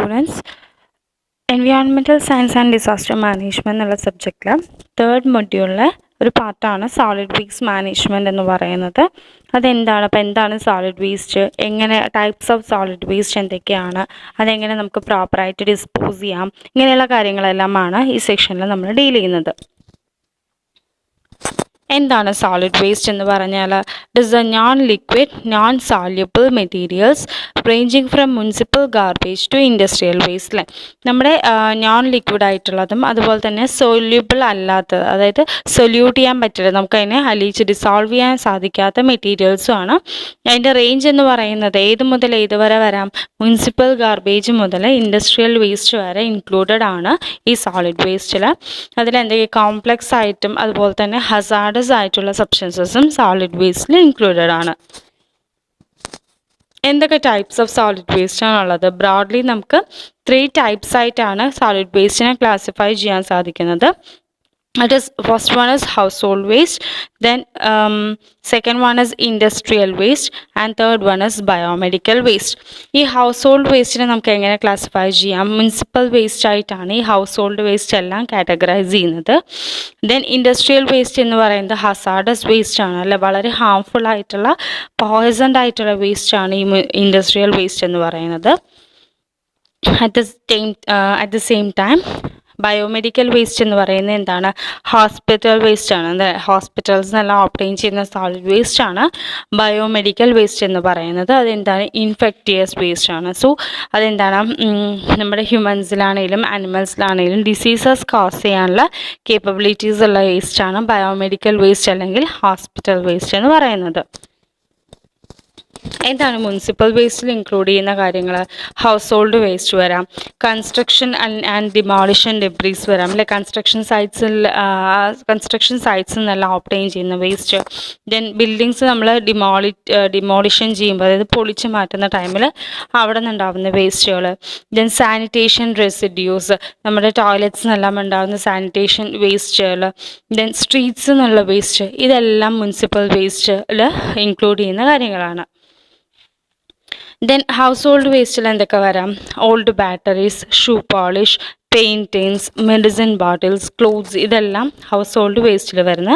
Students. Environmental science and disaster management എന്നുള്ള സബ്ജക്റ്റിൽ third മൊഡ്യൂളിലെ ഒരു പാർട്ടാണ് സോളിഡ് വേസ്റ്റ് മാനേജ്മെൻറ്റ് എന്ന് പറയുന്നത്. അതെന്താണ്, അപ്പോൾ എന്താണ് സോളിഡ് വേസ്റ്റ്, എങ്ങനെ ടൈപ്സ് ഓഫ് സോളിഡ് വേസ്റ്റ് എന്തൊക്കെയാണ്, അതെങ്ങനെ നമുക്ക് പ്രോപ്പറായിട്ട് ഡിസ്പോസ് ചെയ്യാം, ഇങ്ങനെയുള്ള കാര്യങ്ങളെല്ലാമാണ് ഈ സെക്ഷനിൽ നമ്മൾ ഡീൽ ചെയ്യുന്നത്. എന്താണ് സോളിഡ് വേസ്റ്റ് എന്ന് പറഞ്ഞാൽ, it is a non liquid non soluble materials ranging from municipal garbage to industrial waste അല്ലേ. നമ്മുടെ നോൺ ലിക്വിഡ് ആയിട്ടുള്ളതും അതുപോലെ തന്നെ സൊല്യൂബിൾ അല്ലാത്തത്, അതായത് സൊല്യൂട്ട് ചെയ്യാൻ പറ്റില്ല, നമുക്കതിനെ അലിയിച്ച് ഡിസോൾവ് ചെയ്യാൻ സാധിക്കാത്ത മെറ്റീരിയൽസും ആണ്. അതിൻ്റെ റേഞ്ച് എന്ന് പറയുന്നത് ഏത് മുതൽ ഏത് വരെ വരാം, മുനിസിപ്പൽ ഗാർബേജ് മുതൽ ഇൻഡസ്ട്രിയൽ വേസ്റ്റ് വരെ ഇൻക്ലൂഡഡ് ആണ് ഈ സോളിഡ് വേസ്റ്റിൽ. അതിലെന്തൊക്കെ കോംപ്ലക്സ് ആയിട്ടും അതുപോലെ തന്നെ ഹസാർഡസ് ആയിട്ടുള്ള സബ്സ്റ്റൻസസും സോളിഡ് വേസ്റ്റിൽ ഇൻക്ലൂഡഡ് ആണ്. എന്തൊക്കെ ടൈപ്സ് ഓഫ് സോളിഡ് വേസ്റ്റ് ആണുള്ളത്? ബ്രോഡ്ലി നമുക്ക് 3 ടൈപ്സ് ആയിട്ടാണ് സോളിഡ് വേസ്റ്റിനെ ക്ലാസിഫൈ ചെയ്യാൻ സാധിക്കുന്നത്. It is first one is household waste, then second one is industrial waste, and third one is biomedical waste. ഈ ഹൗസ്ഹോൾഡ് വേസ്റ്റിനെ നമുക്ക് എങ്ങനെ ക്ലാസിഫൈ ചെയ്യാം? മുനിസിപ്പൽ വേസ്റ്റ് ആയിട്ടാണ് ഈ ഹൗസ്ഹോൾഡ് വേസ്റ്റ് എല്ലാം കാറ്റഗറൈസ് ചെയ്യുന്നത്. ദെൻ ഇൻഡസ്ട്രിയൽ വേസ്റ്റ് എന്ന് പറയുന്നത് ഹസാർഡസ് വേസ്റ്റ് ആണ് അല്ലെ, വളരെ ഹാംഫുൾ ആയിട്ടുള്ള പോയ്സൺഡ് ആയിട്ടുള്ള വേസ്റ്റ് ആണ് ഈ ഇൻഡസ്ട്രിയൽ വേസ്റ്റ് എന്ന് പറയുന്നത്. at the same time biomedical waste എന്ന് പറയുന്നത് എന്താണ്? ഹോസ്പിറ്റൽ വേസ്റ്റ് ആണ്. ഹോസ്പിറ്റൽസ് നിന്നെല്ലാം ഒബ്റ്റെയിൻ ചെയ്യുന്ന സോളിഡ് വേസ്റ്റ് ആണ് ബയോമെഡിക്കൽ വേസ്റ്റ് എന്ന് പറയുന്നത്. അതെന്താണ്? ഇൻഫെക്റ്റിയസ് വേസ്റ്റ് ആണ്. സോ അതെന്താണ്? നമ്മുടെ ഹ്യൂമൻസിലാണെങ്കിലും ആനിമൽസിലാണെങ്കിലും ഡിസീസസ് കോസ് ചെയ്യാനുള്ള കേപ്പബിലിറ്റീസ് ഉള്ള വേസ്റ്റ് ആണ് ബയോമെഡിക്കൽ വേസ്റ്റ് അല്ലെങ്കിൽ ഹോസ്പിറ്റൽ വേസ്റ്റ് എന്ന് പറയുന്നത്. എന്താണ് മുനിസിപ്പൽ വേസ്റ്റിൽ ഇൻക്ലൂഡ് ചെയ്യുന്ന കാര്യങ്ങൾ? ഹൗസ് ഹോൾഡ് വേസ്റ്റ് വരാം, കൺസ്ട്രക്ഷൻ ആൻഡ് ഡിമോളിഷൻ ഡെബ്രീസ് വരാം അല്ലെ, കൺസ്ട്രക്ഷൻ സൈറ്റ്സിൽ നിന്നെല്ലാം ഒബ്റ്റെയിൻ ചെയ്യുന്ന വേസ്റ്റ്. ദെൻ ബിൽഡിങ്സ് നമ്മൾ ഡിമോളിഷൻ ചെയ്യുമ്പോൾ, അതായത് പൊളിച്ച് മാറ്റുന്ന ടൈമിൽ അവിടെ നിന്നുണ്ടാകുന്ന വേസ്റ്റുകൾ. ദെൻ സാനിറ്റേഷൻ റെസിഡ്യൂസ്, നമ്മുടെ ടോയ്ലറ്റ്സ് നിന്നെല്ലാം ഉണ്ടാകുന്ന സാനിറ്റേഷൻ വേസ്റ്റുകൾ. ദെൻ സ്ട്രീറ്റ്സ് എന്നുള്ള വേസ്റ്റ്, ഇതെല്ലാം മുനിസിപ്പൽ വേസ്റ്റിൽ ഇൻക്ലൂഡ് ചെയ്യുന്ന കാര്യങ്ങളാണ്. ദെൻ ഹൗസ് ഹോൾഡ് വേസ്റ്റിൽ എന്തൊക്കെ വരാം? Old batteries, shoe polish, paintings, medicine bottles, clothes, ഇതെല്ലാം ഹൗസ് ഹോൾഡ് വേസ്റ്റിൽ വരുന്ന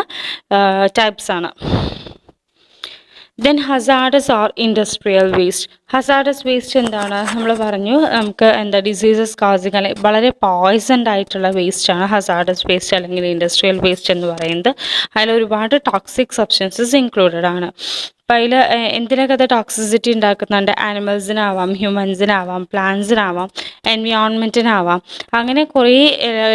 ടൈപ്സ് ആണ്. Then hazardous or industrial waste. Hazardous waste എന്താണ്? നമ്മൾ പറഞ്ഞു നമുക്ക് ഡിസീസസ് കോസിങ് അല്ലെങ്കിൽ വളരെ പോയ്സൺഡ് ആയിട്ടുള്ള വേസ്റ്റാണ് ഹസാർഡസ് വേസ്റ്റ് അല്ലെങ്കിൽ ഇൻഡസ്ട്രിയൽ വേസ്റ്റ് എന്ന് പറയുന്നത്. അതിൽ ഒരുപാട് ടോക്സിക് സബ്സ്റ്റൻസസ് ഇൻക്ലൂഡഡ് ആണ്. അപ്പോൾ അതിൽ എന്തിനൊക്കെ അത് ടോക്സിസിറ്റി ഉണ്ടാക്കുന്നുണ്ട്? ആനിമൽസിനാവാം, ഹ്യൂമൻസിനാവാം, പ്ലാന്റ്സിനാവാം, എൻവയോൺമെൻറ്റിനാവാം. അങ്ങനെ കുറേ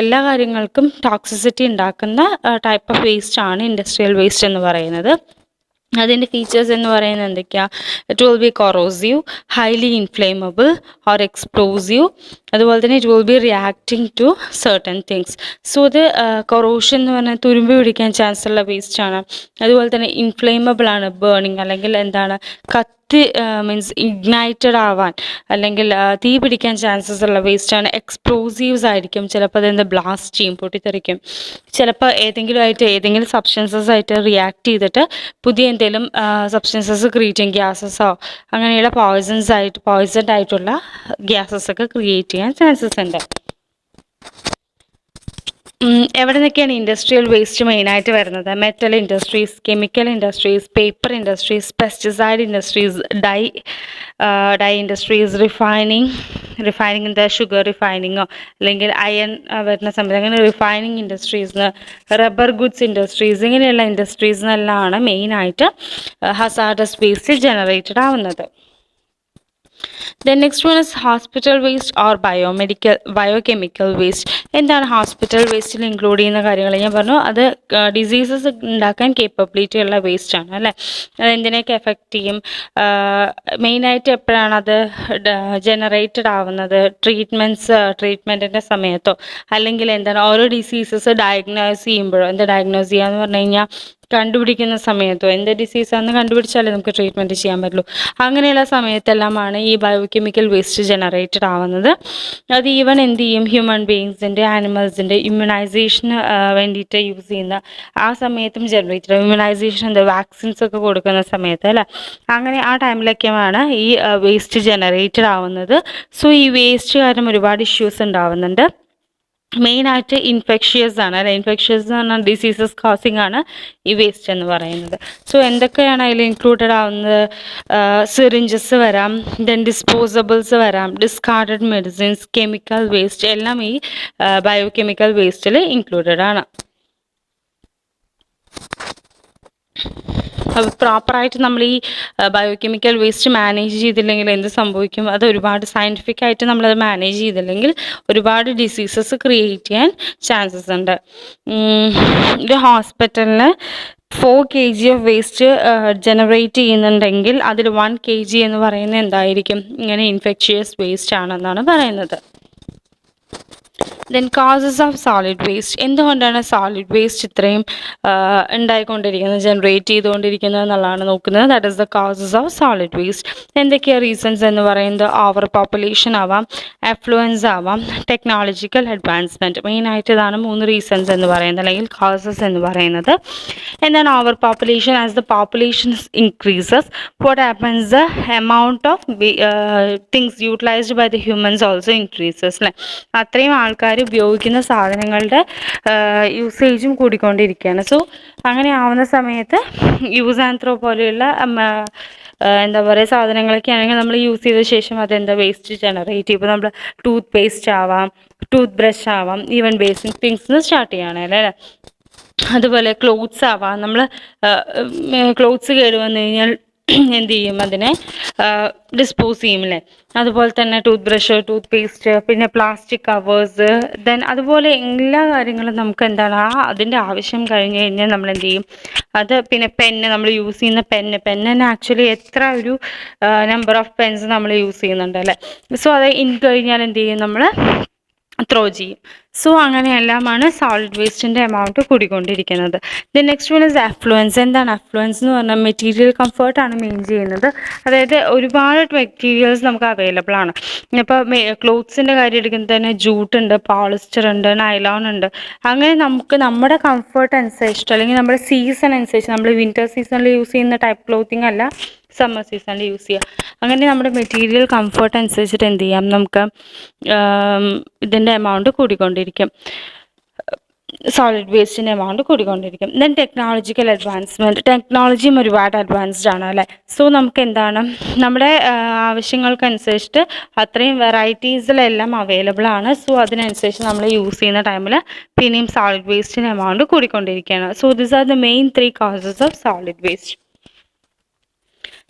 എല്ലാ കാര്യങ്ങൾക്കും ടോക്സിസിറ്റി ഉണ്ടാക്കുന്ന ടൈപ്പ് ഓഫ് വേസ്റ്റ് ആണ് ഇൻഡസ്ട്രിയൽ വേസ്റ്റ് എന്ന് പറയുന്നത്. അതിൻ്റെ ഫീച്ചേഴ്സ് എന്ന് പറയുന്നത് എന്തൊക്കെയാണ്? It will be corrosive, highly inflammable or explosive. അതുപോലെ തന്നെ it will be reacting to certain things. So ഇത് കൊറോഷൻ എന്ന് പറഞ്ഞാൽ തുരുമ്പ് പിടിക്കാൻ ചാൻസ് ഉള്ള വേസ്റ്റ് ആണ്. അതുപോലെ തന്നെ ഇൻഫ്ലേമബിൾ ആണ്, ബേണിങ് അല്ലെങ്കിൽ മീൻസ് ഇഗ്നൈറ്റഡ് ആവാൻ അല്ലെങ്കിൽ തീ പിടിക്കാൻ ചാൻസസ് ഉള്ള വേസ്റ്റാണ്. എക്സ്പ്ലോസീവ്സ് ആയിരിക്കും, ചിലപ്പോൾ അതെന്ത് ബ്ലാസ്റ്റ് ചെയ്യും, പൊട്ടിത്തെറിക്കും. ചിലപ്പോൾ ഏതെങ്കിലും സബ്സ്റ്റൻസസ് ആയിട്ട് റിയാക്ട് ചെയ്തിട്ട് പുതിയ എന്തെങ്കിലും സബ്സ്റ്റൻസസ് ക്രിയേറ്റ് ചെയ്യും, ഗ്യാസസോ അങ്ങനെയുള്ള പോയ്സൺഡ് ആയിട്ടുള്ള ഗ്യാസസ് ഒക്കെ ക്രിയേറ്റ് ചെയ്യാൻ ചാൻസസ് ഉണ്ട്. എവിടെ നിന്നൊക്കെയാണ് ഇൻഡസ്ട്രിയൽ വേസ്റ്റ് മെയിനായിട്ട് വരുന്നത്? Metal industries, chemical industries, paper industries, pesticide industries, dye industries, refining sugar റിഫൈനിങ്ങോ അല്ലെങ്കിൽ അയൺ വരുന്ന സംബന്ധം, അങ്ങനെ refining industries, rubber goods industries, ഇങ്ങനെയുള്ള ഇൻഡസ്ട്രീസിനെല്ലാമാണ് മെയിനായിട്ട് ഹസാർഡസ് വേസ്റ്റ് ജനറേറ്റഡ് ആവുന്നത്. The next one is hospital waste or biochemical waste. എന്താണ് ഹോസ്പിറ്റൽ വേസ്റ്റിൽ ഇൻക്ലൂഡ് ചെയ്യുന്ന കാര്യങ്ങൾ? ഞാൻ പറഞ്ഞു അത് ഡിസീസസ് ഉണ്ടാക്കാൻ കേപ്പബിലിറ്റി ഉള്ള വേസ്റ്റ് ആണ് അല്ലേ. അതെന്തിനൊക്കെ എഫക്റ്റ് ചെയ്യും? മെയിനായിട്ട് എപ്പോഴാണ് അത് ജനറേറ്റഡ് ആവുന്നത്? ട്രീറ്റ്മെൻറ്റിൻ്റെ സമയത്തോ അല്ലെങ്കിൽ എന്താണ് ഓരോ ഡിസീസസ് ഡയഗ്നോസ് ചെയ്യുമ്പോഴോ. ഡയഗ്നോസ് ചെയ്യുക എന്ന് പറഞ്ഞു കഴിഞ്ഞാൽ കണ്ടുപിടിക്കുന്ന സമയത്തോ എന്ത് ഡിസീസാണെന്ന് കണ്ടുപിടിച്ചാലേ നമുക്ക് ട്രീറ്റ്മെൻറ്റ് ചെയ്യാൻ പറ്റുള്ളൂ. അങ്ങനെയുള്ള സമയത്തെല്ലാമാണ് ഈ ബയോകെമിക്കൽ വേസ്റ്റ് ജനറേറ്റഡ് ആവുന്നത്. അത് ഈവൻ എന്ത് ചെയ്യും, ഹ്യൂമൻ ബീയിങ്സിൻ്റെ ആനിമൽസിൻ്റെ ഇമ്മ്യൂണൈസേഷന് വേണ്ടിയിട്ട് യൂസ് ചെയ്യുന്ന ആ സമയത്തും ജനറേറ്റഡ്, ഇമ്മ്യൂണൈസേഷൻ എന്താ വാക്സിൻസ് ഒക്കെ കൊടുക്കുന്ന സമയത്ത് അല്ലേ, അങ്ങനെ ആ ടൈമിലൊക്കെയാണ് ഈ വേസ്റ്റ് ജനറേറ്റഡ് ആവുന്നത്. സോ ഈ വേസ്റ്റ് കാരണം ഒരുപാട് ഇഷ്യൂസ് ഉണ്ടാവുന്നുണ്ട്. മെയിനായിട്ട് ഇൻഫെക്ഷ്യസ് ആണ് അല്ലെ, ഇൻഫെക്ഷ്യസ് എന്ന് പറഞ്ഞാൽ ഡിസീസസ് കോസിങ് ആണ് ഈ വേസ്റ്റ് എന്ന് പറയുന്നത്. സോ എന്തൊക്കെയാണ് അതിൽ ഇൻക്ലൂഡഡ് ആവുന്നത്? സിറിഞ്ചസ് വരാം, ദെൻ ഡിസ്പോസബിൾസ് വരാം, ഡിസ്കാർഡഡ് മെഡിസിൻസ്, കെമിക്കൽ വേസ്റ്റ് എല്ലാം ഈ ബയോകെമിക്കൽ വേസ്റ്റിൽ ഇൻക്ലൂഡഡ് ആണ്. അപ്പോൾ പ്രോപ്പറായിട്ട് നമ്മൾ ഈ ബയോകെമിക്കൽ വേസ്റ്റ് മാനേജ് ചെയ്തില്ലെങ്കിൽ എന്ത് സംഭവിക്കും? അത് ഒരുപാട് സയൻറ്റിഫിക് ആയിട്ട് നമ്മളത് മാനേജ് ചെയ്തില്ലെങ്കിൽ ഒരുപാട് ഡിസീസസ് ക്രിയേറ്റ് ചെയ്യാൻ ചാൻസസ് ഉണ്ട്. ഒരു ഹോസ്പിറ്റലിൽ 4 kg ഓഫ് വേസ്റ്റ് ജനറേറ്റ് ചെയ്യുന്നുണ്ടെങ്കിൽ അതിൽ 1 kg എന്ന് പറയുന്നത് എന്തായിരിക്കും? ഇങ്ങനെ ഇൻഫെക്ഷ്യസ് വേസ്റ്റ് ആണെന്നാണ് പറയുന്നത്. Then causes of solid waste. എന്തുകൊണ്ടാണ് സോളിഡ് വേസ്റ്റ് ഇത്രയും ഉണ്ടായിക്കൊണ്ടിരിക്കുന്നത്, ജനറേറ്റ് ചെയ്തുകൊണ്ടിരിക്കുന്നത് എന്നുള്ളതാണ് നോക്കുന്നത്. That is the causes of solid waste. എന്തൊക്കെയാണ് റീസൺസ് എന്ന് പറയുന്നത്? ഓവർ പോപ്പുലേഷൻ ആവാം, എഫ്ലുവൻസ് ആവാം, ടെക്നോളജിക്കൽ അഡ്വാൻസ്മെൻറ്റ്. മെയിനായിട്ട് ഇതാണ് 3 റീസൺസ് എന്ന് പറയുന്നത്, അല്ലെങ്കിൽ കോസസ് എന്ന് പറയുന്നത്. എന്താണ് over population? As the population increases, what happens? The amount of things utilised by the humans also increases അല്ലേ. അത്രയും ആൾക്കാർ ഉപയോഗിക്കുന്ന സാധനങ്ങളുടെ യൂസേജും കൂടിക്കൊണ്ടിരിക്കുകയാണ്. സോ അങ്ങനെ ആവുന്ന സമയത്ത് യൂസ് ആൻഡ് ത്രോ പോലെയുള്ള എന്താ പറയുക സാധനങ്ങളൊക്കെ ആണെങ്കിൽ നമ്മൾ യൂസ് ചെയ്ത ശേഷം അതെന്താ വേസ്റ്റ് ജനറേറ്റ് ചെയ്യും. ഇപ്പോൾ നമ്മൾ ടൂത്ത് പേസ്റ്റ് ആവാം, ടൂത്ത് ബ്രഷ് ആവാം, ഈവൻ ബേസിക് തിങ്സ് സ്റ്റാർട്ട് ചെയ്യുകയാണല്ലേ അല്ലേ. അതുപോലെ ക്ലോത്ത്സ് ആവാം, നമ്മൾ ക്ലോത്ത്സ് കേടുവന്നു കഴിഞ്ഞാൽ എന്ത് ചെയ്യും? അതിനെ ഡിസ്പോസ് ചെയ്യും. അതുപോലെ തന്നെ ടൂത്ത് ബ്രഷ്, ടൂത്ത് പേസ്റ്റ്, പിന്നെ പ്ലാസ്റ്റിക് കവേഴ്സ്, ദെൻ അതുപോലെ എല്ലാ കാര്യങ്ങളും നമുക്ക് എന്താണ് അതിൻ്റെ ആവശ്യം കഴിഞ്ഞ് കഴിഞ്ഞാൽ നമ്മൾ എന്ത് ചെയ്യും? അത് പിന്നെ പെന്ന്, നമ്മൾ യൂസ് ചെയ്യുന്ന പെന്നിന് ആക്ച്വലി എത്ര ഒരു നമ്പർ ഓഫ് പെൻസ് നമ്മൾ യൂസ് ചെയ്യുന്നുണ്ട് അല്ലേ. സോ അത് ഇൻ കഴിഞ്ഞാൽ എന്ത് ചെയ്യും? നമ്മൾ ത്രോ ചെയ്യും. സോ അങ്ങനെയെല്ലാമാണ് സോളിഡ് വേസ്റ്റിൻ്റെ എമൗണ്ട് കൂടിക്കൊണ്ടിരിക്കുന്നത്. Then next one is effluents. എന്താണ് അഫ്ലുവൻസ് എന്ന് പറഞ്ഞാൽ മെറ്റീരിയൽ കംഫർട്ടാണ് മെയിൻ ചെയ്യുന്നത്. അതായത് ഒരുപാട് മെറ്റീരിയൽസ് നമുക്ക് അവൈലബിൾ ആണ്. ഇപ്പോൾ ക്ലോത്ത്സിൻ്റെ കാര്യം എടുക്കുന്നത് തന്നെ ജൂട്ട് ഉണ്ട്, പോളിസ്റ്റർ ഉണ്ട്, നൈലോൺ ഉണ്ട്. അങ്ങനെ നമുക്ക് നമ്മുടെ കംഫർട്ട് അനുസരിച്ചിട്ട്, അല്ലെങ്കിൽ നമ്മുടെ സീസൺ അനുസരിച്ച്, നമ്മൾ വിൻ്റർ സീസണിൽ യൂസ് ചെയ്യുന്ന ടൈപ്പ് ക്ലോത്തിങ് അല്ല സമ്മർ സീസണിൽ യൂസ് ചെയ്യുക. അങ്ങനെ നമ്മുടെ മെറ്റീരിയൽ കംഫർട്ട് അനുസരിച്ചിട്ട് എന്ത് ചെയ്യാം? നമുക്ക് ഇതിൻ്റെ എമൗണ്ട് കൂടിക്കൊണ്ടിരിക്കും, സോളിഡ് വേസ്റ്റിൻ്റെ എമൗണ്ട് കൂടിക്കൊണ്ടിരിക്കും. Then technological advancement. ടെക്നോളജിയും ഒരുപാട് അഡ്വാൻസ്ഡ് ആണ് അല്ലേ. സോ നമുക്ക് എന്താണ് നമ്മുടെ ആവശ്യങ്ങൾക്കനുസരിച്ചിട്ട് അത്രയും വെറൈറ്റീസിലെല്ലാം അവൈലബിൾ ആണ്. സോ അതിനനുസരിച്ച് നമ്മൾ യൂസ് ചെയ്യുന്ന ടൈമിൽ പിന്നെയും സോളിഡ് വേസ്റ്റിൻ്റെ എമൗണ്ട് കൂടിക്കൊണ്ടിരിക്കുകയാണ്. So this are the main 3 causes of solid waste.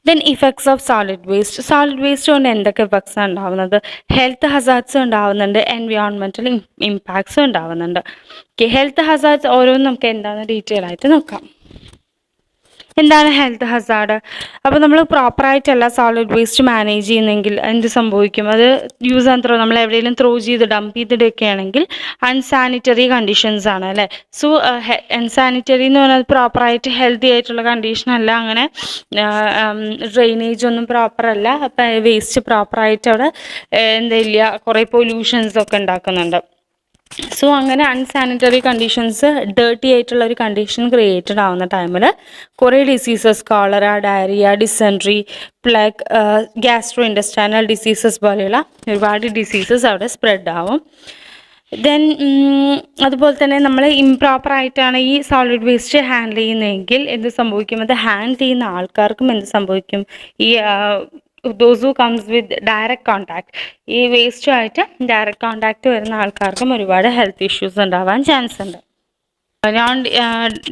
Then effects of solid waste. Solid waste കൊണ്ട് എന്തൊക്കെ ഇഫക്ട്സ് ഉണ്ടാവുന്നത്? ഹെൽത്ത് ഹസാർഡ്സ് ഉണ്ടാവുന്നുണ്ട്, എൻവയോൺമെൻറ്റൽ ഇമ്പാക്ട്സും ഉണ്ടാവുന്നുണ്ട്. ഹെൽത്ത് ഹസാർഡ്സ് ഓരോന്നും നമുക്ക് എന്താണെന്ന് ഡീറ്റെയിൽ ആയിട്ട് നോക്കാം. എന്താണ് ഹെൽത്ത് ഹസാർഡ്? അപ്പോൾ നമ്മൾ പ്രോപ്പറായിട്ടല്ല സോളിഡ് വേസ്റ്റ് മാനേജ് ചെയ്യുന്നെങ്കിൽ എന്ത് സംഭവിക്കും? അത് യൂസ് ആൻഡ് ത്രോ, നമ്മൾ എവിടെയെങ്കിലും ത്രോ ചെയ്ത് ഡംപ് ചെയ്തിട്ടൊക്കെ ആണെങ്കിൽ അൺസാനിറ്ററി കണ്ടീഷൻസ് ആണ് അല്ലേ. സോ അൺസാനിറ്ററി എന്ന് പറഞ്ഞാൽ പ്രോപ്പറായിട്ട് ഹെൽത്തി ആയിട്ടുള്ള കണ്ടീഷൻ അല്ല. അങ്ങനെ ഡ്രെയിനേജ് ഒന്നും പ്രോപ്പറല്ല. അപ്പം വേസ്റ്റ് പ്രോപ്പറായിട്ട് അവിടെ എന്തില്ല, കുറേ പൊല്യൂഷൻസ് ഒക്കെ ഉണ്ടാക്കുന്നുണ്ട്. സോ അങ്ങനെ അൺസാനിറ്ററി കണ്ടീഷൻസ്, ഡേർട്ടി ആയിട്ടുള്ള ഒരു കണ്ടീഷൻ ക്രിയേറ്റഡ് ആവുന്ന ടൈമിൽ കുറേ diseases, cholera, diarrhoea, dysentery, plague, gastro intestinal diseases പോലെയുള്ള ഒരുപാട് ഡിസീസസ് അവിടെ സ്പ്രെഡ് ആവും. ദെൻ അതുപോലെ തന്നെ നമ്മൾ ഇംപ്രോപ്പറായിട്ടാണ് ഈ സോളിഡ് വേസ്റ്റ് ഹാൻഡിൽ ചെയ്യുന്നതെങ്കിൽ എന്ത് സംഭവിക്കും? അത് ഹാൻഡിൽ ചെയ്യുന്ന ആൾക്കാർക്കും എന്ത് സംഭവിക്കും? ഈ those who comes with direct contact, ഈ വേസ്റ്റുമായിട്ട് ഡയറക്റ്റ് കോണ്ടാക്റ്റ് വരുന്ന ആൾക്കാർക്കും ഒരുപാട് ഹെൽത്ത് ഇഷ്യൂസ് ഉണ്ടാവാൻ ചാൻസ് ഉണ്ട്. നോൺ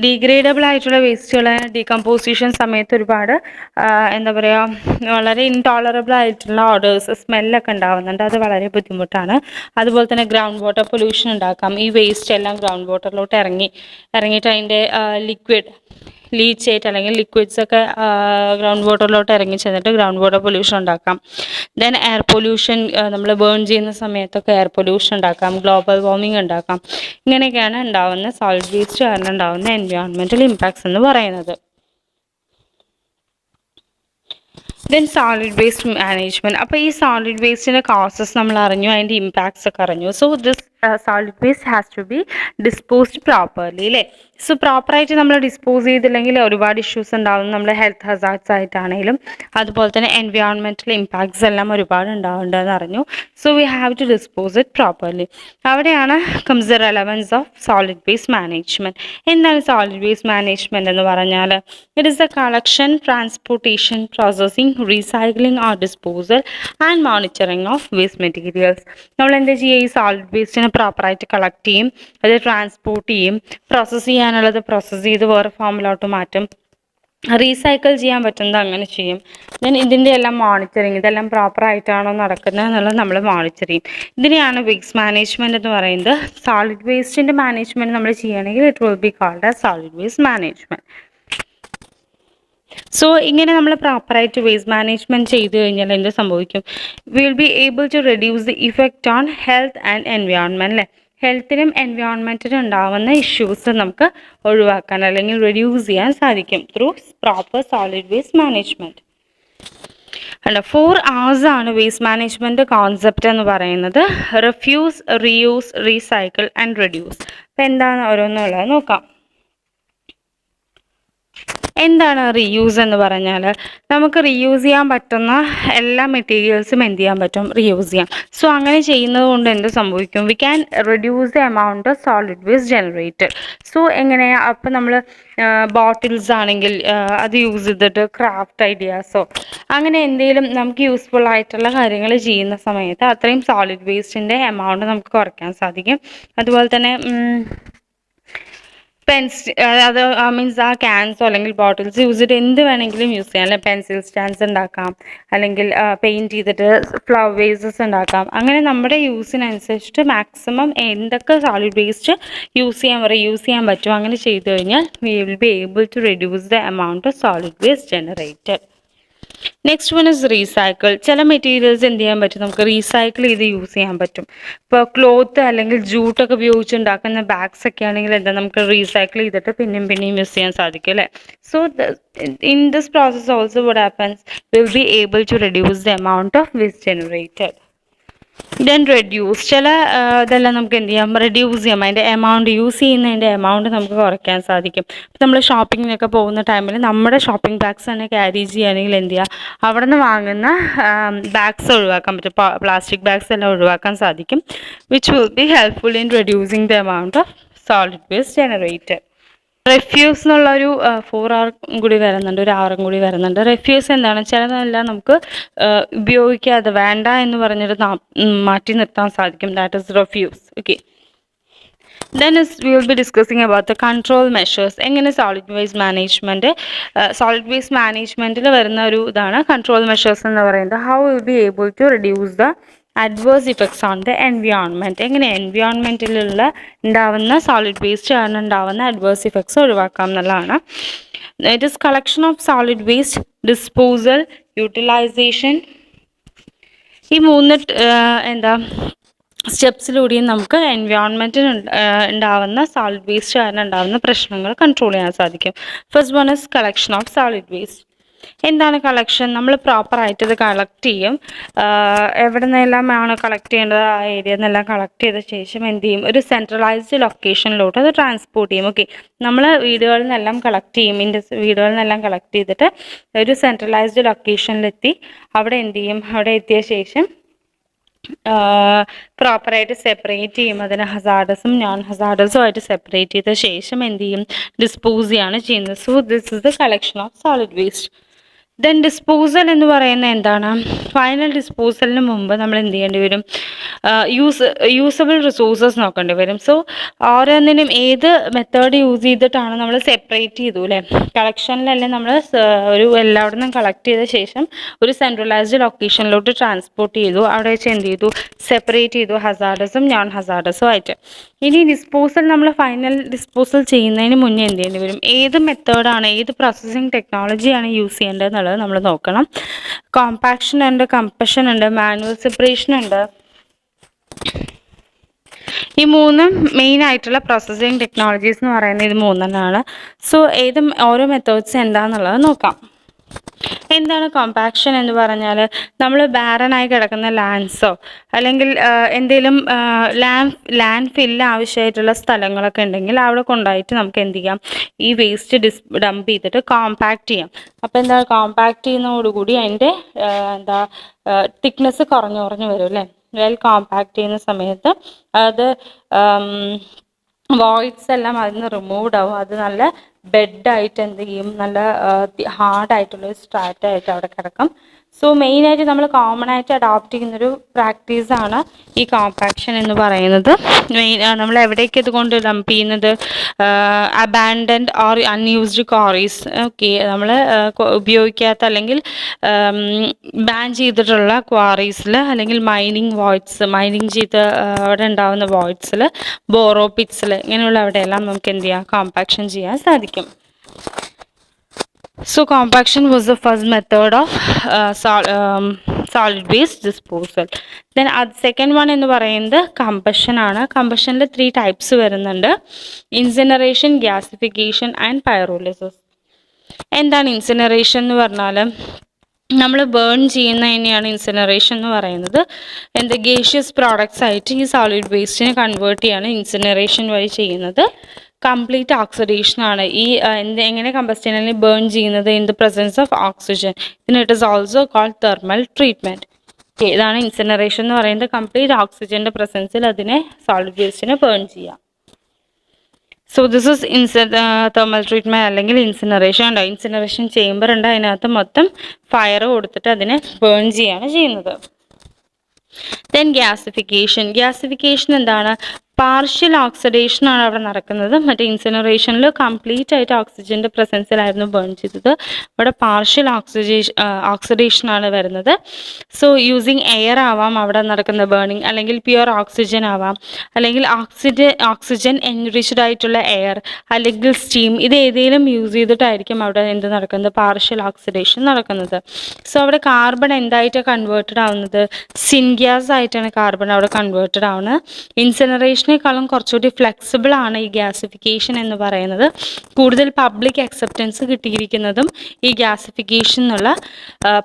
ഡീഗ്രേഡബിൾ ആയിട്ടുള്ള വേസ്റ്റുകൾ ഡീകമ്പോസിഷൻ സമയത്ത് ഒരുപാട് എന്താ പറയുക, വളരെ ഇൻടോളറബിൾ ആയിട്ടുള്ള ഓഡേഴ്സ്, സ്മെല്ലൊക്കെ ഉണ്ടാവുന്നുണ്ട്. അത് വളരെ ബുദ്ധിമുട്ടാണ്. അതുപോലെ തന്നെ ഗ്രൗണ്ട് വാട്ടർ പൊല്യൂഷൻ ഉണ്ടാക്കാം. ഈ വേസ്റ്റ് എല്ലാം ഗ്രൗണ്ട് വാട്ടറിലോട്ട് ഇറങ്ങിയിട്ട് അതിൻ്റെ ലിക്വിഡ് ലീച്ച് ആയിട്ട് അല്ലെങ്കിൽ ലിക്വിഡ്സ് ഒക്കെ ഗ്രൗണ്ട് വാട്ടറിലോട്ട് ഇറങ്ങി ചെന്നിട്ട് ഗ്രൗണ്ട് വാട്ടർ പൊല്യൂഷൻ ഉണ്ടാക്കാം. ദെൻ എയർ പൊല്യൂഷൻ, നമ്മൾ ബേൺ ചെയ്യുന്ന സമയത്തൊക്കെ എയർ പൊല്യൂഷൻ ഉണ്ടാക്കാം, ഗ്ലോബൽ വാർമിംഗ് ഉണ്ടാക്കാം. ഇങ്ങനെയൊക്കെയാണ് ഉണ്ടാവുന്ന സോളിഡ് വേസ്റ്റ് കാരണം ഉണ്ടാവുന്ന എൻവയോൺമെൻറ്റൽ ഇമ്പാക്ട്സ് എന്ന് പറയുന്നത്. Then solid waste management. അപ്പോൾ ഈ സോളിഡ് വേസ്റ്റിൻ്റെ കോസസ് നമ്മൾ അറിഞ്ഞു, അതിൻ്റെ ഇമ്പാക്ട്സ് ഒക്കെ അറിഞ്ഞു. So this solid waste has to be disposed properly അല്ലേ. സോ പ്രോപ്പറായിട്ട് നമ്മൾ ഡിസ്പോസ് ചെയ്തില്ലെങ്കിൽ ഒരുപാട് ഇഷ്യൂസ് ഉണ്ടാവും. നമ്മുടെ ഹെൽത്ത് ഹസാർഡ്സ് ആയിട്ടാണെങ്കിലും അതുപോലെ തന്നെ എൻവയോൺമെൻറ്റൽ ഇമ്പാക്ട്സ് എല്ലാം ഒരുപാട് ഉണ്ടാവുന്നുണ്ടെന്ന് അറിഞ്ഞു. So we have to dispose it properly. അവിടെയാണ് comes the relevance of solid waste management. എന്താണ് സോളിഡ് വേസ്റ്റ് മാനേജ്മെൻറ്റ് എന്ന് പറഞ്ഞാൽ? It is the collection, transportation, processing, recycling or disposal and monitoring of waste materials. നമ്മൾ എന്താ ചെയ്യുക? ഈ solid വേസ്റ്റിനെ പ്രോപ്പറായിട്ട് collect ചെയ്യും, അത് ട്രാൻസ്പോർട്ട് ചെയ്യും, പ്രോസസ്സ് ചെയ്യാനുള്ളത് പ്രോസസ്സ് ചെയ്ത് വേറെ ഫോമിലോട്ട് മാറ്റും, റീസൈക്കിൾ ചെയ്യാൻ പറ്റുന്നത് അങ്ങനെ ചെയ്യും. ദെൻ ഇതിൻ്റെ എല്ലാം മോണിറ്ററിങ്, ഇതെല്ലാം പ്രോപ്പറായിട്ടാണോ നടക്കുന്നത് എന്നുള്ളത് നമ്മൾ മോണിറ്റർ ചെയ്യും. ഇതിനെയാണ് വേസ്റ്റ് മാനേജ്മെൻറ്റ് എന്ന് പറയുന്നത്. സോളിഡ് വേസ്റ്റിൻ്റെ മാനേജ്മെൻറ്റ് നമ്മൾ ചെയ്യുകയാണെങ്കിൽ it will be called as solid waste management. So ഇങ്ങനെ നമ്മൾ പ്രോപ്പറായിട്ട് വേസ്റ്റ് മാനേജ്മെൻറ്റ് ചെയ്ത് കഴിഞ്ഞാൽ എന്ത് സംഭവിക്കും? Will be able to reduce the effect on health and environment അല്ലേ. ഹെൽത്തിനും എൻവയോൺമെൻറ്റിനും ഉണ്ടാകുന്ന ഇഷ്യൂസ് നമുക്ക് ഒഴിവാക്കാൻ അല്ലെങ്കിൽ റെഡ്യൂസ് ചെയ്യാൻ സാധിക്കും through proper solid waste management. അല്ല, 4 Rs ആണ് വേസ്റ്റ് മാനേജ്മെൻറ്റ് കോൺസെപ്റ്റ് എന്ന് പറയുന്നത്. Refuse, reuse, recycle and reduce. അപ്പോൾ എന്താണ് ഓരോന്നുള്ളത് നോക്കാം. എന്താണ് റീയൂസ് എന്ന് പറഞ്ഞാൽ? നമുക്ക് റീയൂസ് ചെയ്യാൻ പറ്റുന്ന എല്ലാ മെറ്റീരിയൽസും എന്ത് ചെയ്യാൻ പറ്റും? റീയൂസ് ചെയ്യാം. സോ അങ്ങനെ ചെയ്യുന്നത് കൊണ്ട് എന്ത് സംഭവിക്കും? We can reduce the amount of solid waste generated. So എങ്ങനെയാണ്? അപ്പോൾ നമ്മൾ ബോട്ടിൽസ് ആണെങ്കിൽ അത് യൂസ് ചെയ്തിട്ട് ക്രാഫ്റ്റ് ഐഡിയാസോ അങ്ങനെ എന്തെങ്കിലും നമുക്ക് യൂസ്ഫുൾ ആയിട്ടുള്ള കാര്യങ്ങൾ ചെയ്യുന്ന സമയത്ത് അത്രയും സോളിഡ് വേസ്റ്റിൻ്റെ എമൗണ്ട് നമുക്ക് കുറയ്ക്കാൻ സാധിക്കും. അതുപോലെ തന്നെ അത് മീൻസ് ആ ക്യാൻസോ അല്ലെങ്കിൽ ബോട്ടിൽസ് യൂസ് ചെയ്തിട്ട് എന്ത് വേണമെങ്കിലും യൂസ് ചെയ്യാം അല്ലെ. പെൻസിൽ സ്റ്റാൻഡ്സ് ഉണ്ടാക്കാം, അല്ലെങ്കിൽ പെയിൻറ്റ് ചെയ്തിട്ട് ഫ്ലവർ വേസസ് ഉണ്ടാക്കാം. അങ്ങനെ നമ്മുടെ യൂസിനനുസരിച്ചിട്ട് മാക്സിമം എന്തൊക്കെ സോളിഡ് വേസ്റ്റ് റീയൂസ് ചെയ്യാൻ പറ്റുമോ അങ്ങനെ ചെയ്തു കഴിഞ്ഞാൽ we will be able to reduce the amount of solid waste generated. Next one is recycle. ചില മെറ്റീരിയൽസ് എന്ത് ചെയ്യാൻ പറ്റും? നമുക്ക് റീസൈക്കിൾ ചെയ്ത് യൂസ് ചെയ്യാൻ പറ്റും. ഇപ്പോൾ ക്ലോത്ത് അല്ലെങ്കിൽ ജൂട്ടൊക്കെ ഉപയോഗിച്ച് ഉണ്ടാക്കുന്ന ബാഗ്സ് ഒക്കെ ആണെങ്കിൽ എന്താ നമുക്ക് റീസൈക്കിൾ ചെയ്തിട്ട് പിന്നെയും യൂസ് ചെയ്യാൻ സാധിക്കും അല്ലേ. So in this process also what happens? Will be able to reduce the amount of waste generated. Then reduce. ചില ഇതെല്ലാം നമുക്ക് എന്ത് ചെയ്യാം? റെഡ്യൂസ് ചെയ്യാം. അതിൻ്റെ എമൗണ്ട്, യൂസ് ചെയ്യുന്നതിൻ്റെ എമൗണ്ട് നമുക്ക് കുറയ്ക്കാൻ സാധിക്കും. നമ്മൾ ഷോപ്പിങ്ങിനൊക്കെ പോകുന്ന ടൈമിൽ നമ്മുടെ ഷോപ്പിംഗ് ബാഗ്സ് തന്നെ ക്യാരി ചെയ്യുകയാണെങ്കിൽ എന്ത് ചെയ്യുക? അവിടെ നിന്ന് വാങ്ങുന്ന ബാഗ്സ് ഒഴിവാക്കാൻ പറ്റും. പ്ലാസ്റ്റിക് ബാഗ്സ് എല്ലാം ഒഴിവാക്കാൻ സാധിക്കും. Which will be helpful in reducing the amount of solid waste generated. Refuse എന്നുള്ളൊരു 4 R കൂടി വരുന്നുണ്ട്, ഒരു R കൂടി വരുന്നുണ്ട്. റെഫ്യൂസ് എന്താണ്? ചിലതെല്ലാം നമുക്ക് ഉപയോഗിക്കാതെ വേണ്ട എന്ന് പറഞ്ഞിട്ട് മാറ്റി നിർത്താൻ സാധിക്കും. That is refuse. Okay. Then we will be discussing about the control measures. എങ്ങനെ സോളിഡ് വേസ്റ്റ് മാനേജ്മെൻറ്റിൽ വരുന്ന ഒരു ഇതാണ് കൺട്രോൾ മെഷേഴ്സ് എന്ന് പറയുന്നത്. How will be able to reduce the adverse effects on the environment. എങ്ങനെ എൻവയോൺമെൻറ്റിലുള്ള ഉണ്ടാവുന്ന സോളിഡ് വേസ്റ്റ് കാരണം ഉണ്ടാവുന്ന അഡ്വേഴ്സ് ഇഫക്ട്സ് ഒഴിവാക്കാം എന്നുള്ളതാണ്. It is collection of solid waste, disposal, utilisation. ഈ 3 സ്റ്റെപ്സിലൂടെയും നമുക്ക് എൻവയോൺമെൻറ്റിന് ഉണ്ടാവുന്ന സോളിഡ് വേസ്റ്റ് കാരണം ഉണ്ടാവുന്ന പ്രശ്നങ്ങൾ കൺട്രോൾ ചെയ്യാൻ സാധിക്കും. First one is collection of solid waste. എന്താണ് കളക്ഷൻ? നമ്മൾ പ്രോപ്പറായിട്ട് ഇത് കളക്ട് ചെയ്യും. എവിടെ നിന്നെല്ലാമാണ് കളക്ട് ചെയ്യേണ്ടത്? ആ ഏരിയയിൽ നിന്നെല്ലാം കളക്ട് ചെയ്ത ശേഷം എന്ത് ചെയ്യും? ഒരു സെൻട്രലൈസ്ഡ് ലൊക്കേഷനിലോട്ട് അത് ട്രാൻസ്പോർട്ട് ചെയ്യും. ഓക്കെ. നമ്മൾ വീടുകളിൽ നിന്നെല്ലാം കളക്ട് ചെയ്യും. വീടുകളിൽ നിന്നെല്ലാം കളക്ട് ചെയ്തിട്ട് ഒരു സെൻട്രലൈസ്ഡ് ലൊക്കേഷനിലെത്തി അവിടെ എന്ത് ചെയ്യും? അവിടെ എത്തിയ ശേഷം പ്രോപ്പറായിട്ട് സെപ്പറേറ്റ് ചെയ്യും. അതിന് ഹസാർഡസും നോൺ ഹസാർഡസും ആയിട്ട് സെപ്പറേറ്റ് ചെയ്ത ശേഷം എന്ത് ചെയ്യും? ഡിസ്പോസ് ചെയ്യാണ് ചെയ്യുന്നത്. So this is the collection of solid waste. Then disposal എന്ന് പറയുന്നത് എന്താണ്? ഫൈനൽ ഡിസ്പോസലിന് മുമ്പ് നമ്മൾ എന്ത് ചെയ്യേണ്ടി വരും? യൂസബിൾ റിസോഴ്സസ് നോക്കേണ്ടി വരും. സോ ഓരോന്നിനും ഏത് മെത്തേഡ് യൂസ് ചെയ്തിട്ടാണ് നമ്മൾ സെപ്പറേറ്റ് ചെയ്തു അല്ലേ? കളക്ഷനിലല്ലേ നമ്മൾ ഒരു എല്ലാവിടെ നിന്നും കളക്ട് ചെയ്ത ശേഷം ഒരു സെൻട്രലൈസ്ഡ് ലൊക്കേഷനിലോട്ട് ട്രാൻസ്പോർട്ട് ചെയ്തു. അവിടെ വെച്ച് എന്ത് ചെയ്തു? സെപ്പറേറ്റ് ചെയ്തു ഹസാർഡസും നോൺ ഹസാർഡസും ആയിട്ട്. ഇനി ഡിസ്പോസൽ നമ്മൾ ഫൈനൽ ഡിസ്പോസൽ ചെയ്യുന്നതിന് മുന്നേ എന്ത് ചെയ്യേണ്ടി വരും? ഏത് മെത്തേഡാണ്, ഏത് പ്രോസസ്സിംഗ് ടെക്നോളജിയാണ് യൂസ് ചെയ്യേണ്ടത് എന്നുള്ളത് നമ്മൾ നോക്കണം. കോമ്പാക്ഷൻ ഉണ്ട്, കമ്പഷൻ ഉണ്ട്, മാനുവൽ സെപ്പറേഷൻ ഉണ്ട്. ഈ മൂന്നും മെയിൻ ആയിട്ടുള്ള പ്രോസസ്സിംഗ് ടെക്നോളജീസ് എന്ന് പറയുന്നത് ഇത് മൂന്നെണ്ണമാണ്. സോ ഓരോ മെത്തേഡ്സ് എന്താണെന്നുള്ളത് നോക്കാം. എന്താണ് കോമ്പാക്ഷൻ എന്ന് പറഞ്ഞാൽ? നമ്മൾ ബാരനായി കിടക്കുന്ന ലാൻഡ്സോ അല്ലെങ്കിൽ എന്തെങ്കിലും ലാൻഡ് ഫില്ല് ആവശ്യമായിട്ടുള്ള സ്ഥലങ്ങളൊക്കെ ഉണ്ടെങ്കിൽ അവിടെ കൊണ്ടുപോയിട്ട് നമുക്ക് എന്ത് ചെയ്യാം? ഈ വേസ്റ്റ് ഡംപ് ചെയ്തിട്ട് കോമ്പാക്റ്റ് ചെയ്യാം. അപ്പോൾ എന്താ, കോമ്പാക്റ്റ് ചെയ്യുന്നതോടുകൂടി അതിൻ്റെ തിക്നെസ് കുറഞ്ഞു വരും അല്ലേ? കോമ്പാക്റ്റ് ചെയ്യുന്ന സമയത്ത് അത് വോയിഡ്സ് എല്ലാം അതിൽ നിന്ന് റിമൂവ്ഡ് ആവും. അത് നല്ല ബെഡായിട്ട് എന്ത് ചെയ്യും? നല്ല ഹാർഡായിട്ടുള്ളൊരു സ്ട്രാറ്റായിട്ട് അവിടെ കിടക്കും. സോ മെയിനായിട്ട് നമ്മൾ കോമൺ ആയിട്ട് അഡോപ്റ്റ് ചെയ്യുന്നൊരു പ്രാക്ടീസാണ് ഈ കോമ്പാക്ഷൻ എന്ന് പറയുന്നത്. നമ്മൾ എവിടേക്ക് ഇതുകൊണ്ട് ഡംപ് ചെയ്യുന്നത്? Abandoned or unused quarries. Okay, നമ്മൾ ഉപയോഗിക്കാത്ത അല്ലെങ്കിൽ ബാൻ ചെയ്തിട്ടുള്ള ക്വാറീസിൽ അല്ലെങ്കിൽ മൈനിങ് ചെയ്ത് അവിടെ ഉണ്ടാകുന്ന വോയിഡ്സിൽ, ബോറോ പിറ്റ്സിൽ, ഇങ്ങനെയുള്ള അവിടെയെല്ലാം നമുക്ക് എന്ത് ചെയ്യാം? കോമ്പാക്ഷൻ ചെയ്യാൻ സാധിക്കും. So compaction was the first method of solid waste disposal. Then second one എന്ന് പറയുന്നത് കമ്പഷൻ ആണ്. കമ്പഷനിൽ 3 types വരുന്നുണ്ട്: ഇൻസിനറേഷൻ, ഗ്യാസിഫിക്കേഷൻ ആൻഡ് പൈറോലിസിസ്. എന്താണ് ഇൻസിനറേഷൻ എന്ന് പറഞ്ഞാൽ? നമ്മൾ ബേൺ ചെയ്യുന്നതിനെയാണ് ഇൻസിനറേഷൻ എന്ന് പറയുന്നത്. ഗേഷ്യസ് പ്രോഡക്ട്സ് ആയിട്ട് ഈ സോളിഡ് വേസ്റ്റിനെ കൺവേർട്ട് ചെയ്യാണ് ഇൻസിനറേഷൻ വഴി ചെയ്യുന്നത്. കംപ്ലീറ്റ് ഓക്സിഡേഷൻ ആണ്. എങ്ങനെ കമ്പസ്റ്റൈനിൽ ബേൺ ചെയ്യുന്നത്? In the presence of oxygen. It is also called thermal treatment. ഇതാണ് ഇൻസിനറേഷൻ എന്ന് പറയുന്നത്. കംപ്ലീറ്റ് ഓക്സിജൻ്റെ പ്രസൻസിൽ അതിനെ സോളിഡ് വേസ്റ്റിനെ ബേൺ ചെയ്യാം. So this is thermal treatment അല്ലെങ്കിൽ ഇൻസിനറേഷൻ. ഉണ്ടോ? ഇൻസിനറേഷൻ ചേമ്പർ ഉണ്ട്, അതിനകത്ത് മൊത്തം ഫയർ കൊടുത്തിട്ട് അതിനെ ബേൺ ചെയ്യാണ് ചെയ്യുന്നത്. ദെൻ ഗ്യാസിഫിക്കേഷൻ എന്താണ്? പാർഷ്യൽ ഓക്സിഡേഷൻ ആണ് അവിടെ നടക്കുന്നത്. മറ്റേ ഇൻസിനറേഷനിൽ കംപ്ലീറ്റ് ആയിട്ട് ഓക്സിജൻ്റെ പ്രസൻസിലായിരുന്നു ബേൺ ചെയ്തത്. ഇവിടെ പാർഷ്യൽ ഓക്സിഡേഷൻ ആണ് വരുന്നത്. സോ യൂസിങ് എയർ ആവാം അവിടെ നടക്കുന്ന ബേണിങ്, അല്ലെങ്കിൽ പ്യുവർ ഓക്സിജൻ ആവാം, അല്ലെങ്കിൽ ഓക്സിജൻ എൻറിച്ച്ഡ് ആയിട്ടുള്ള എയർ, അല്ലെങ്കിൽ സ്റ്റീം. ഇത് ഏതെങ്കിലും യൂസ് ചെയ്തിട്ടായിരിക്കും അവിടെ എന്ത് നടക്കുന്നത്? പാർഷ്യൽ ഓക്സിഡേഷൻ നടക്കുന്നത്. സോ അവിടെ കാർബൺ എന്തായിട്ടാണ് കൺവേർട്ടഡ് ആവുന്നത്? സിൻഗ്യാസ് ആയിട്ടാണ് കാർബൺ അവിടെ കൺവേർട്ടഡ് ആവുന്നത്. ഇൻസിനറേഷനേക്കാളും കുറച്ചുകൂടി ഫ്ലെക്സിബിൾ ആണ് ഈ ഗ്യാസിഫിക്കേഷൻ എന്ന് പറയുന്നത്. കൂടുതൽ പബ്ലിക് അക്സെപ്റ്റൻസ് കിട്ടിയിരിക്കുന്നതും ഈ ഗ്യാസിഫിക്കേഷൻ എന്നുള്ള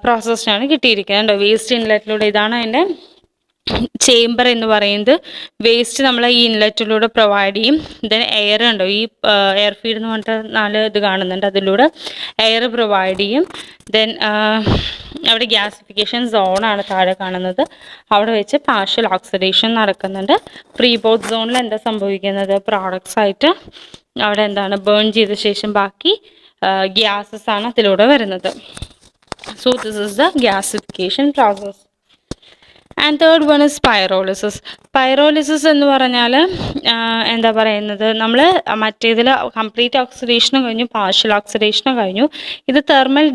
പ്രോസസ്സിനാണ് കിട്ടിയിരിക്കുന്നത്. വേസ്റ്റ് ഇൻലെറ്റിലൂടെ, ഇതാണ് അതിൻ്റെ ചേംബർ എന്ന് പറയുന്നത്. വേസ്റ്റ് നമ്മൾ ഈ ഇൻലെറ്റിലൂടെ പ്രൊവൈഡ് ചെയ്യും. ദെൻ എയർ ഉണ്ടോ, ഈ എയർ ഫീഡ് എന്ന് പറഞ്ഞിട്ട് 4 ഇത് കാണുന്നുണ്ട്, അതിലൂടെ എയർ പ്രൊവൈഡ് ചെയ്യും. ദെൻ അവിടെ ഗ്യാസിഫിക്കേഷൻ സോണാണ് താഴെ കാണുന്നത്. അവിടെ വെച്ച് പാർഷ്യൽ ഓക്സിഡേഷൻ നടക്കുന്നുണ്ട്. പ്രീ ബോത്ത് സോണിൽ എന്താ സംഭവിക്കുന്നത്? പ്രോഡക്ട്സ് ആയിട്ട് അവിടെ എന്താണ് ബേൺ ചെയ്ത ശേഷം ബാക്കി ഗ്യാസസ് ആണ് അതിലൂടെ വരുന്നത്. So this is the gasification process. And third one is pyrolysis. Pyrolysis എന്ന് പറഞ്ഞാൽ എന്താ പറയുന്നത്? നമ്മൾ മറ്റേതിൽ കംപ്ലീറ്റ് ഓക്സിഡേഷനും കഴിഞ്ഞു, പാർഷ്യൽ ഓക്സിഡേഷനും കഴിഞ്ഞു. ഇത് thermal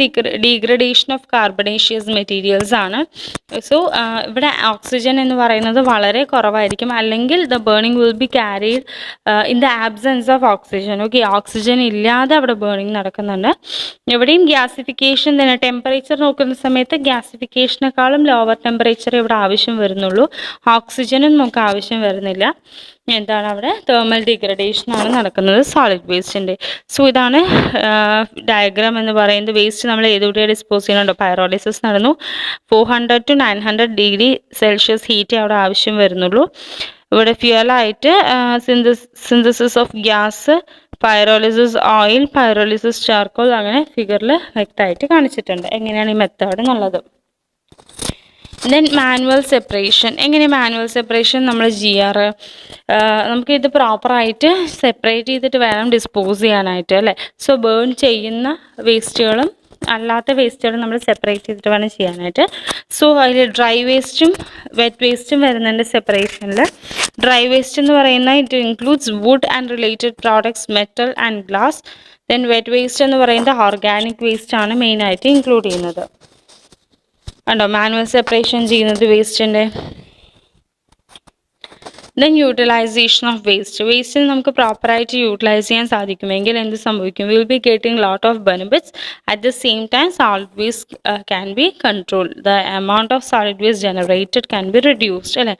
degradation of carbonaceous materials ആണ്. സോ ഇവിടെ ഓക്സിജൻ എന്ന് പറയുന്നത് വളരെ കുറവായിരിക്കും, അല്ലെങ്കിൽ the burning will be carried in the absence of oxygen. Okay, oxygen ഇല്ലാതെ അവിടെ ബേണിംഗ് നടക്കുന്നുണ്ട്. എവിടെയും ഗ്യാസിഫിക്കേഷൻ തന്നെ. ടെമ്പറേച്ചർ നോക്കുന്ന സമയത്ത് ഗ്യാസിഫിക്കേഷനേക്കാളും ലോവർ ടെമ്പറേച്ചർ ഇവിടെ ആവശ്യം വരുന്നുള്ളൂ. ഓക്സിജനും നമുക്ക് ആവശ്യം വരുന്നില്ല. എന്താണ് അവിടെ? തെർമൽ ഡിഗ്രഡേഷൻ ആണ് നടക്കുന്നത് സോളിഡ് വേസ്റ്റിൻ്റെ. സോ ഇതാണ് ഡയഗ്രാം എന്ന് പറയുന്നത്. വേസ്റ്റ് നമ്മൾ ഏതുകൂടിയാണ് ഡിസ്പോസ് ചെയ്യുന്നുണ്ടോ? പൈറോളിസിസ് നടന്നു. 400 to 900 ഡിഗ്രി സെൽഷ്യസ് ഹീറ്റ് അവിടെ ആവശ്യം വരുന്നുള്ളൂ. ഇവിടെ ഫ്യൂവലായിട്ട് synthesis of gas, pyrolysis oil, pyrolysis charcoal, അങ്ങനെ ഫിഗറിൽ വ്യക്തമായിട്ട് കാണിച്ചിട്ടുണ്ട് എങ്ങനെയാണ് ഈ മെത്തേഡ് എന്നുള്ളത്. Then manual separation. എങ്ങനെ മാനുവൽ സെപ്പറേഷൻ നമ്മൾ ചെയ്യാറ്? നമുക്കിത് പ്രോപ്പറായിട്ട് സെപ്പറേറ്റ് ചെയ്തിട്ട് വേണം ഡിസ്പോസ് ചെയ്യാനായിട്ട് അല്ലേ? സോ ബേൺ ചെയ്യുന്ന വേസ്റ്റുകളും അല്ലാത്ത വേസ്റ്റുകൾ നമ്മൾ സെപ്പറേറ്റ് ചെയ്തിട്ട് വേണം ചെയ്യാനായിട്ട്. സോ അതിൽ ഡ്രൈ വേസ്റ്റും വെറ്റ് വേസ്റ്റും വരുന്നുണ്ട് സെപ്പറേഷനിൽ. ഡ്രൈ വേസ്റ്റ് എന്ന് പറയുന്നത് it includes wood and related products, metal and glass. Then wet waste എന്ന് പറയുന്നത് ഓർഗാനിക് വേസ്റ്റ് ആണ് മെയിനായിട്ട് ഇൻക്ലൂഡ് ചെയ്യുന്നത്. കണ്ടോ മാനുവൽ സെപ്പറേഷൻ ചെയ്യുന്നത് വേസ്റ്റിൻ്റെ. Then utilization of waste. വേസ്റ്റിൽ നമുക്ക് പ്രോപ്പറായിട്ട് യൂട്ടിലൈസ് ചെയ്യാൻ സാധിക്കുമെങ്കിൽ എന്ത് സംഭവിക്കും? Will be getting lot of benefits. At the same time solid waste can be control. The amount of solid waste generated can be reduced. അല്ലേ?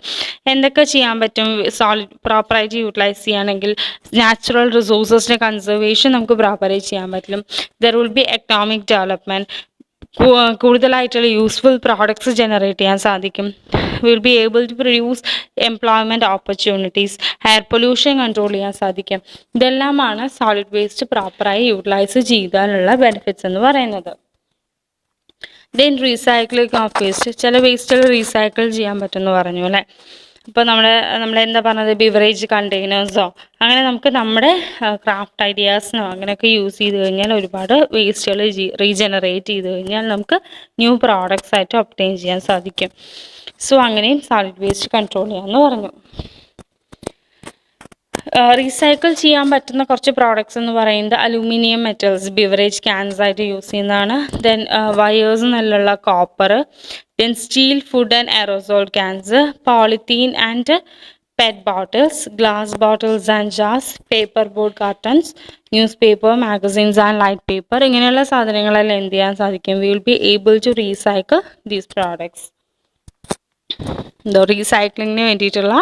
എന്തൊക്കെ ചെയ്യാൻ പറ്റും സോളിഡ് പ്രോപ്പറായിട്ട് യൂട്ടിലൈസ് ചെയ്യുകയാണെങ്കിൽ? നാച്ചുറൽ റിസോഴ്സസിൻ്റെ കൺസർവേഷൻ നമുക്ക് പ്രോപ്പറായിട്ട് ചെയ്യാൻ പറ്റും. There will be economic development. കൂടുതലായിട്ടുള്ള യൂസ്ഫുൾ പ്രോഡക്ട്സ് ജനറേറ്റ് ചെയ്യാൻ സാധിക്കും. Will be able to produce employment opportunities. Air pollution control ചെയ്യാൻ സാധിക്കും. ഇതെല്ലാമാണ് സോളിഡ് വേസ്റ്റ് പ്രോപ്പറായി യൂട്ടിലൈസ് ചെയ്താലുള്ള ബെനിഫിറ്റ്സ് എന്ന് പറയുന്നത്. Then recycling of waste. ചില വേസ്റ്റുകൾ റീസൈക്കിൾ ചെയ്യാൻ പറ്റുമെന്ന് പറഞ്ഞു അല്ലേ? അപ്പോൾ നമ്മളെന്താ പറഞ്ഞത്, ബിവറേജ് കണ്ടെയ്നേഴ്സോ അങ്ങനെ നമുക്ക് നമ്മുടെ ക്രാഫ്റ്റ് ഐഡിയാസിനോ അങ്ങനെയൊക്കെ യൂസ് ചെയ്ത് കഴിഞ്ഞാൽ ഒരുപാട് വേസ്റ്റുകൾ റീജനറേറ്റ് ചെയ്ത് കഴിഞ്ഞാൽ നമുക്ക് ന്യൂ പ്രോഡക്ട്സ് ആയിട്ട് ഒബ്റ്റെയിൻ ചെയ്യാൻ സാധിക്കും. സോ അങ്ങനെയും സോളിഡ് വേസ്റ്റ് കൺട്രോൾ ചെയ്യാമെന്ന് പറഞ്ഞു. റീസൈക്കിൾ ചെയ്യാൻ പറ്റുന്ന കുറച്ച് പ്രോഡക്ട്സ് എന്ന് പറയുന്നത് അലൂമിനിയം മെറ്റൽസ്, ബിവറേജ് ക്യാൻസ് ആയിട്ട് യൂസ് ചെയ്യുന്നതാണ്. ദെൻ വയേഴ്സ് എന്നുള്ള copper. Then steel, food and aerosol cans, polythene and PET bottles, glass bottles and jars, paper board cartons, news paper, magazines and light paper. ഇങ്ങനെയുള്ള സാധനങ്ങളെല്ലാം എന്ത് ചെയ്യാൻ സാധിക്കും? We will be able to recycle these products. റീസൈക്ലിങ്ങിന് വേണ്ടിയിട്ടുള്ള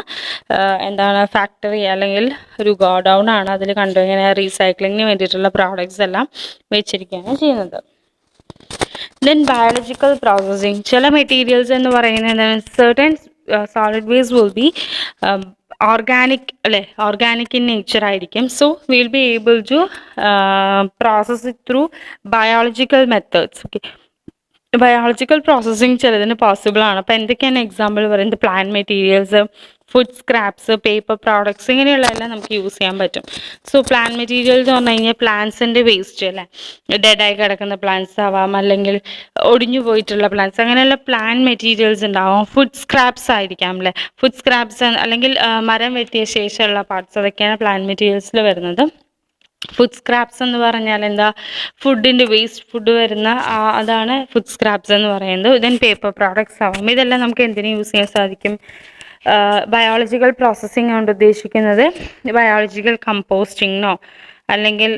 എന്താണ് factory അല്ലെങ്കിൽ ഒരു ഗോഡൗൺ ആണ് അതിൽ കണ്ടു. ഇങ്ങനെ റീസൈക്ലിങ്ങിന് വേണ്ടിയിട്ടുള്ള പ്രോഡക്ട്സ് എല്ലാം വെച്ചിരിക്കുകയാണ് ചെയ്യുന്നത്. Then biological processing. ചില മെറ്റീരിയൽസ് എന്ന് പറയുന്നത് certain solid waste will be organic അല്ലേ, ഓർഗാനിക് ഇൻ നേച്ചർ ആയിരിക്കും. So will be able to process it through biological methods. Okay, biological processing ചിലതിന് പോസിബിൾ ആണ്. അപ്പോൾ എന്തൊക്കെയാണ് എക്സാമ്പിൾ പറയുന്നത്? Plant materials, food scraps, paper products, ഇങ്ങനെയുള്ളതെല്ലാം നമുക്ക് യൂസ് ചെയ്യാൻ പറ്റും. സോ പ്ലാന്റ് മെറ്റീരിയൽ എന്ന് പറഞ്ഞു കഴിഞ്ഞാൽ പ്ലാന്റ്സിൻ്റെ വേസ്റ്റ് അല്ലേ, ഡെഡായി കിടക്കുന്ന പ്ലാന്റ്സ് ആവാം, അല്ലെങ്കിൽ ഒടിഞ്ഞു പോയിട്ടുള്ള പ്ലാന്റ്സ്, അങ്ങനെയുള്ള പ്ലാന്റ് മെറ്റീരിയൽസ് ഉണ്ടാവാം. ഫുഡ് സ്ക്രാപ്സ് ആയിരിക്കാം അല്ലേ, ഫുഡ് സ്ക്രാപ്സ് അല്ലെങ്കിൽ മരം വെട്ടിയ ശേഷമുള്ള പാർട്സ്, അതൊക്കെയാണ് പ്ലാന്റ് മെറ്റീരിയൽസിൽ വരുന്നത്. ഫുഡ് സ്ക്രാപ്സ് എന്ന് പറഞ്ഞാൽ എന്താ? ഫുഡിൻ്റെ വേസ്റ്റ്, ഫുഡ് വരുന്ന അതാണ് ഫുഡ് സ്ക്രാപ്സ് എന്ന് പറയുന്നത്. ദെൻ പേപ്പർ പ്രോഡക്ട്സ് ആവും. ഇതെല്ലാം നമുക്ക് എന്തിനു യൂസ് ചെയ്യാൻ സാധിക്കും? ബയോളജിക്കൽ പ്രോസസ്സിംഗ് കൊണ്ട് ഉദ്ദേശിക്കുന്നത് ബയോളജിക്കൽ കമ്പോസ്റ്റിങ്ങിനോ അല്ലെങ്കിൽ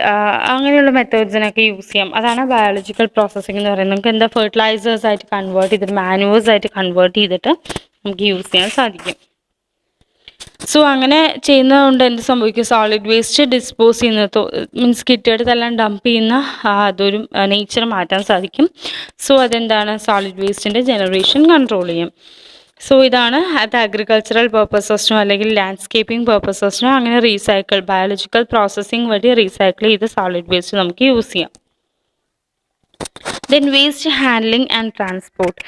അങ്ങനെയുള്ള മെത്തേഡ്സിനൊക്കെ യൂസ് ചെയ്യാം. അതാണ് ബയോളജിക്കൽ പ്രോസസ്സിംഗ് എന്ന് പറയുന്നത്. നമുക്ക് എന്താ ഫെർട്ടിലൈസേഴ്സ് ആയിട്ട് കൺവേർട്ട് ചെയ്തിട്ട്, മാനുവേഴ്സ് ആയിട്ട് കൺവേർട്ട് ചെയ്തിട്ട് നമുക്ക് യൂസ് ചെയ്യാൻ സാധിക്കും. സോ അങ്ങനെ ചെയ്യുന്നതുകൊണ്ട് എന്ത് സംഭവിക്കും? സോളിഡ് വേസ്റ്റ് ഡിസ്പോസ് ചെയ്യുന്നത് മീൻസ് കിട്ടിയെടുത്തെല്ലാം ഡംപ് ചെയ്യുന്ന അതൊരു നേച്ചർ മാറ്റാൻ സാധിക്കും. സോ അതെന്താണ്? സോളിഡ് വേസ്റ്റിൻ്റെ ജനറേഷൻ കൺട്രോൾ ചെയ്യും. സോ ഇതാണ് അത് അഗ്രികൾച്ചറൽ പർപ്പസസിനോ അല്ലെങ്കിൽ ലാൻഡ്സ്കേപ്പിംഗ് പർപ്പസസിനോ അങ്ങനെ റീസൈക്കിൾ ബയോളജിക്കൽ പ്രോസസ്സിംഗ് വഴി റീസൈക്കിൾ ചെയ്ത് സോളിഡ് വേസ്റ്റ് നമുക്ക് യൂസ് ചെയ്യാം. Then waste handling and transport.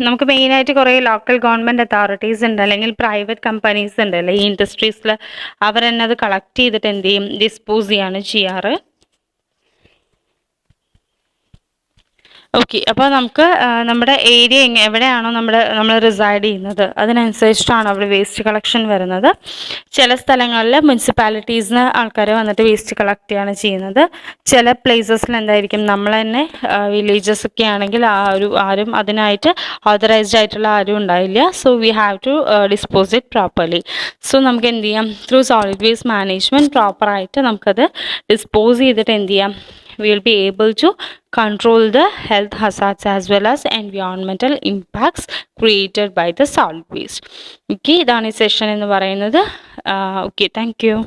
നമുക്ക് മെയിനായിട്ട് കുറേ ലോക്കൽ ഗവൺമെൻറ് അതോറിറ്റീസ് ഉണ്ട്, അല്ലെങ്കിൽ പ്രൈവറ്റ് കമ്പനീസ് ഉണ്ട് അല്ലെ, ഈ ഇൻഡസ്ട്രീസിൽ അവർ തന്നെ അത് കളക്ട് ചെയ്തിട്ട് എന്ത് ചെയ്യും? ഡിസ്പോസ് ചെയ്യാണ് ചെയ്യാറ്. ഓക്കെ, അപ്പോൾ നമുക്ക് നമ്മുടെ ഏരിയ എവിടെയാണോ നമ്മൾ റിസൈഡ് ചെയ്യുന്നത് അതിനനുസരിച്ചിട്ടാണ് അവിടെ വേസ്റ്റ് കളക്ഷൻ വരുന്നത്. ചില സ്ഥലങ്ങളിൽ മുനിസിപ്പാലിറ്റീസിന് ആൾക്കാർ വന്നിട്ട് വേസ്റ്റ് കളക്ട് ചെയ്യാണ് ചെയ്യുന്നത്. ചില പ്ലേസസിൽ എന്തായിരിക്കും, നമ്മൾ തന്നെ വില്ലേജസ് ഒക്കെ ആണെങ്കിൽ ആരും അതിനായിട്ട് ഓതറൈസ്ഡ് ആയിട്ടുള്ള ആരും ഉണ്ടാവില്ല. So we have to dispose it properly. So നമുക്ക് എന്ത് ചെയ്യാം? ത്രൂ സോളിഡ് വേസ്റ്റ് മാനേജ്മെൻറ്റ് പ്രോപ്പറായിട്ട് നമുക്കത് ഡിസ്പോസ് ചെയ്തിട്ട് എന്ത് ചെയ്യാം? we will be able to control the health hazards as well as environmental impacts created by the solid waste. Okay, ഇതാണ് ഈ സെഷൻ എന്ന് പറയുന്നത്. Okay, thank you.